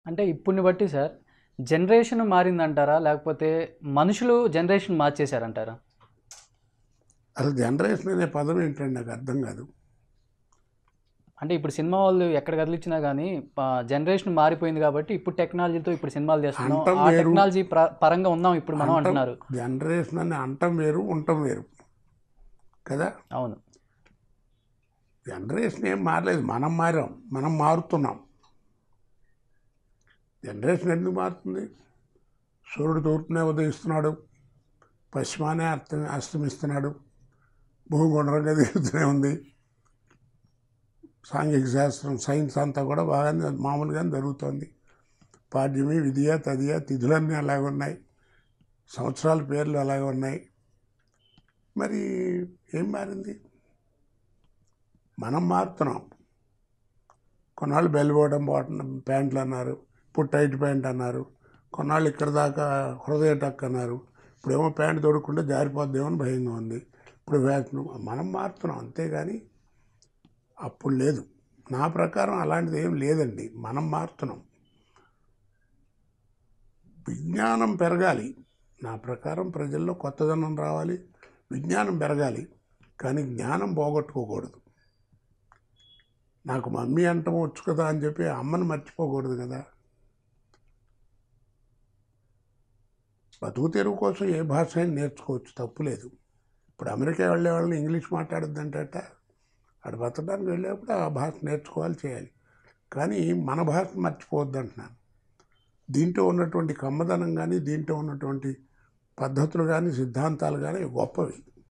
అంటే ఇప్పుడిని బట్టి sir generation మారిందంటారా? లేకపోతే మనుషులు జనరేషన్ మార్చేసారంటారా? అసలు జనరేషన్ అనే పదం ఏంటండి నాకు అర్థం కాదు. అంటే ఇప్పుడు సినిమా వాళ్ళు ఎక్కడ కదిలిచ్చినా గానీ జనరేషన్ మారిపోయింది కాబట్టి ఇప్పుడు టెక్నాలజీతో ఇప్పుడు సినిమాలు తీస్తున్నాం. అంటం ఆ వేరు, టెక్నాలజీ పరంగా ఉన్నాం ఇప్పుడు మనం అంటం అంటున్నారు. జనరేషన్ అని అంటం వేరు, ఉండటం వేరు కదా. అవును. జనరేషన్ ఏం మారలేదు, మనం మారాం, మనం మారుతున్నాం. జనరేషన్ ఎందుకు మారుతుంది? సూర్యుడు తూర్పునే ఉదయిస్తున్నాడు, పశ్చిమానే అస్తమిస్తున్నాడు, భూమి గుండ్రంగా తిరుగుతూనే ఉంది. సాంఘిక శాస్త్రం, సైన్స్ అంతా కూడా బాగానే మామూలుగానే జరుగుతోంది. పాడ్యమి, విధియ, తదియ, తిథులన్నీ అలాగే ఉన్నాయి, సంవత్సరాల పేర్లు అలాగే ఉన్నాయి. మరి ఏం మారింది? మనం మారుతున్నాం. కొన్నాళ్ళు బెల్ బాటమ్ ప్యాంట్లు అన్నారు, ఇప్పుడు టైట్ ప్యాంట్ అన్నారు. కొన్నాళ్ళు ఇక్కడ దాకా హృదయ టక్ అన్నారు, ఇప్పుడేమో ప్యాంట్ తొడుక్కుంటే జారిపోద్దేమో అని భయంగా ఉంది. ఇప్పుడు ఫ్యాషన్. మనం మారుతున్నాం అంతేగాని అప్పుడు లేదు. నా ప్రకారం అలాంటిది ఏం లేదండి, మనం మారుతున్నాం. విజ్ఞానం పెరగాలి, నా ప్రకారం ప్రజల్లో కొత్తదనం రావాలి, విజ్ఞానం పెరగాలి, కానీ జ్ఞానం పోగొట్టుకోకూడదు. నాకు మమ్మీ అంటం వచ్చు కదా అని చెప్పి అమ్మని మర్చిపోకూడదు కదా. బతుకు తెరువు కోసం ఏ భాష అయినా నేర్చుకోవచ్చు, తప్పులేదు. ఇప్పుడు అమెరికా వెళ్ళే వాళ్ళని ఇంగ్లీష్ మాట్లాడద్దంటట, అక్కడ బతకడానికి వెళ్ళేప్పుడు ఆ భాష నేర్చుకోవాలి, చేయాలి. కానీ మన భాష మర్చిపోవద్దు అంటున్నాను. దీంట్లో ఉన్నటువంటి కమ్మదనం కానీ, దీంట్లో ఉన్నటువంటి పద్ధతులు కానీ, సిద్ధాంతాలు కానీ గొప్పవి.